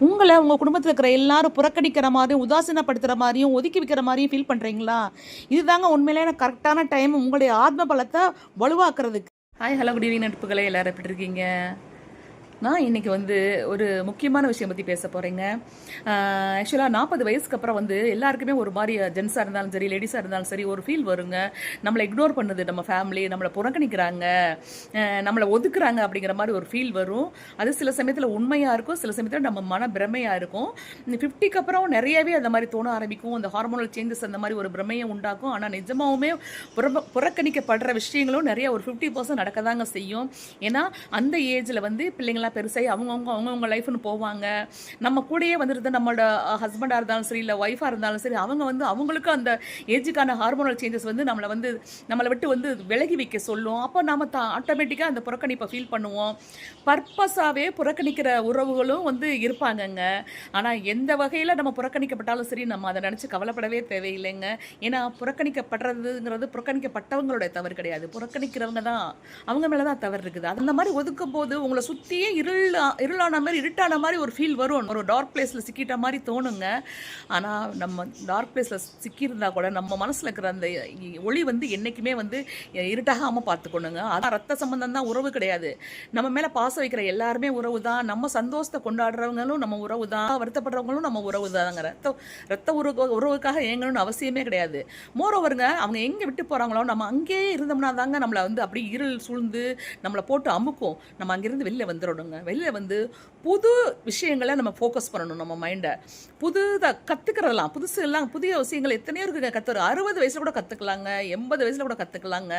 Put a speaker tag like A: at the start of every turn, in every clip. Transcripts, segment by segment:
A: உங்களை உங்கள் குடும்பத்தில் இருக்கிற எல்லாரும் புறக்கணிக்கிற மாதிரியும் உதாசீனப்படுத்துகிற மாதிரியும் ஒதுக்கி வைக்கிற மாதிரியும் ஃபீல் பண்ணுறீங்களா? இதுதாங்க உண்மையிலே கரெக்டான டைம் உங்களுடைய ஆத்ம பலத்தை வலுவாக்குறதுக்கு. ஹாய், ஹலோ, குட் ஈவினிங் நட்புகளை எல்லாரும் எப்படி இருக்கீங்க? நான் இன்றைக்கி வந்து ஒரு முக்கியமான விஷயம் பற்றி பேச போகிறேங்க. ஆக்சுவலாக 40 வயசுக்கு அப்புறம் வந்து எல்லாருக்குமே ஒரு மாதிரி ஜென்ஸாக இருந்தாலும் சரி, லேடிஸாக இருந்தாலும் சரி, ஒரு ஃபீல் வருங்க. நம்மளை இக்னோர் பண்ணுது நம்ம ஃபேமிலி, நம்மளை புறக்கணிக்கிறாங்க, நம்மளை ஒதுக்குறாங்க அப்படிங்கிற மாதிரி ஒரு ஃபீல் வரும். அது சில சமயத்தில் உண்மையாக இருக்கும், சில சமயத்தில் நம்ம மன பிரமையாக இருக்கும். 50க்கு அப்புறம் நிறையவே அந்த மாதிரி தோண ஆரம்பிக்கும். அந்த ஹார்மோனல் சேஞ்சஸ் அந்த மாதிரி ஒரு பிரமையை உண்டாக்கும். ஆனால் நிஜமாவுமே புறக்கணிக்கப்படுற விஷயங்களும் நிறைய ஒரு 50% நடக்க தாங்க செய்யும். ஏன்னா அந்த ஏஜில் வந்து பிள்ளைங்களாம் பெருசாகி அவங்கவுங்க லைஃப்னு போவாங்க. நம்ம கூடயே வந்துட்டு நம்மளோட ஹஸ்பண்டாக இருந்தாலும் சரி, இல்லை ஒய்ஃபாக இருந்தாலும் சரி, அவங்க வந்து அவங்களுக்கு அந்த ஏஜுக்கான ஹார்மோனல் சேஞ்சஸ் வந்து நம்மளை விட்டு வந்து விலகி வைக்க சொல்லும். அப்போ நம்ம ஆட்டோமேட்டிக்காக அந்த புறக்கணிப்பை ஃபீல் பண்ணுவோம். பர்பஸாகவே புறக்கணிக்கிற உறவுகளும் வந்து இருப்பாங்கங்க. ஆனால் எந்த வகையில் நம்ம புறக்கணிக்கப்பட்டாலும் சரி, நம்ம அதை நினச்சி கவலைப்படவே தேவையில்லைங்க. ஏன்னா புறக்கணிக்கப்படுறதுங்கிறது புறக்கணிக்கப்பட்டவங்களுடைய தவறு கிடையாது, புறக்கணிக்கிறவங்க தான், அவங்க மேலே தான் தவறு இருக்குது. அந்த மாதிரி ஒதுக்கும் போது உங்களை சுற்றியே இருளான மாதிரி, இருட்டான மாதிரி ஒரு ஃபீல் வரும். ஒரு டார்க் பிளேஸில் சிக்கிட்ட மாதிரி தோணுங்க. ஆனால் நம்ம டார்க் பிளேஸில் சிக்கியிருந்தா கூட நம்ம மனசில் இருக்கிற அந்த ஒளி வந்து என்றைக்குமே வந்து இருட்டாகாமல் பார்த்துக்கணுங்க. அதான் ரத்த சம்பந்தம் தான், உறவு கிடையாது. நம்ம மேலே பாசம் வைக்கிற எல்லாருமே உறவு தான். நம்ம சந்தோஷத்தை கொண்டாடுறவங்களும் நம்ம உறவு தான், வருத்தப்படுறவங்களும் நம்ம உறவு தாங்க. ரத்த உறவுக்காக ஏங்கணும்னு அவசியமே கிடையாது. மோரோவருங்க, அவங்க எங்கே விட்டு போகிறாங்களோ நம்ம அங்கேயே இருந்தோம்னா தாங்க நம்மளை வந்து அப்படி இருள் சூழ்ந்து நம்மளை போட்டு அமுக்கும். நம்ம அங்கேருந்து வெளில வந்துடணுங்க. வெளில வந்து புது விஷயங்களை நம்ம ஃபோக்கஸ் பண்ணணும். நம்ம மைண்டை புதுதாக கற்றுக்கிறதெல்லாம், புதிய விஷயங்கள் எத்தனையோ இருக்குங்க கற்றுற. 60 வயசில் கூட கற்றுக்கலாங்க, 80 வயசில் கூட கற்றுக்கலாங்க.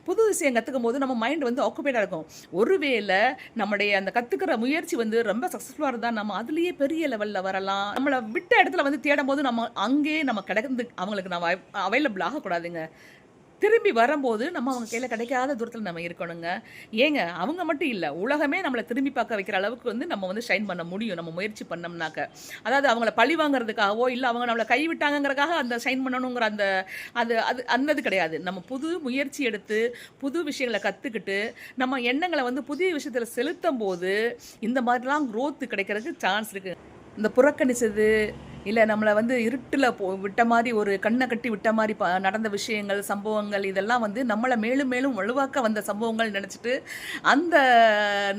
A: புது விஷயம் கற்றுக்கும் போது நம்ம மைண்ட் வந்து ஆக்குபைடாக இருக்கும். ஒருவேளை நம்முடைய அந்த கற்றுக்கிற முயற்சி வந்து ரொம்ப சக்ஸஸ்ஃபுல்லாக இருந்தால் நம்ம அதுலேயே பெரிய லெவலில் வரலாம். நம்மளை விட்ட இடத்துல வந்து தேடும் போது நம்ம அங்கேயே நம்ம கிடந்து அவங்களுக்கு நம்ம அவைலபிள் ஆகக்கூடாதுங்க. திரும்பி வரும்போது நம்ம அவங்க கையில் கிடைக்காத தூரத்தில் நம்ம இருக்கணுங்க. ஏங்க, அவங்க மட்டும் இல்லை, உலகமே நம்மளை திரும்பி பார்க்க வைக்கிற அளவுக்கு வந்து நம்ம வந்து ஷைன் பண்ண முடியும் நம்ம முயற்சி பண்ணோம்னாக்க. அதாவது அவங்கள பழி வாங்குறதுக்காகவோ இல்லை அவங்க நம்மளை கைவிட்டாங்கிறதுக்காக அந்த ஷைன் பண்ணணுங்கிற அது கிடையாது. நம்ம புது முயற்சி எடுத்து புது விஷயங்களை கற்றுக்கிட்டு நம்ம எண்ணங்களை வந்து புதிய விஷயத்தில் செலுத்தும் போது இந்த மாதிரிலாம் க்ரோத்து கிடைக்கிறதுக்கு சான்ஸ் இருக்குது. இந்த புறக்கணிச்சது இல்லை நம்மளை வந்து இருட்டில் விட்ட மாதிரி, ஒரு கண்ணை கட்டி விட்ட மாதிரி நடந்த விஷயங்கள், சம்பவங்கள், இதெல்லாம் வந்து நம்மளை மேலும் மேலும் வலுவாக்க வந்த சம்பவங்கள் நினச்சிட்டு அந்த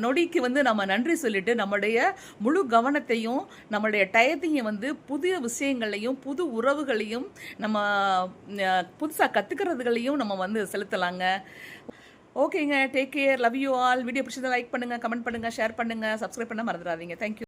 A: நொடிக்கு வந்து நம்ம நன்றி சொல்லிட்டு நம்மளுடைய முழு கவனத்தையும் நம்மளுடைய டயத்தையும் வந்து புதிய விஷயங்களையும் புது உறவுகளையும் நம்ம புதுசாக கற்றுக்கிறதுகளையும் நம்ம வந்து செலுத்தலாங்க. ஓகேங்க, take care, love you all. Video பிடிச்சதை லைக் பண்ணுங்கள், கமெண்ட் பண்ணுங்கள், ஷேர் பண்ணுங்கள், சப்ஸ்கிரைப் பண்ண மறந்துடாதீங்க. தேங்க்யூ.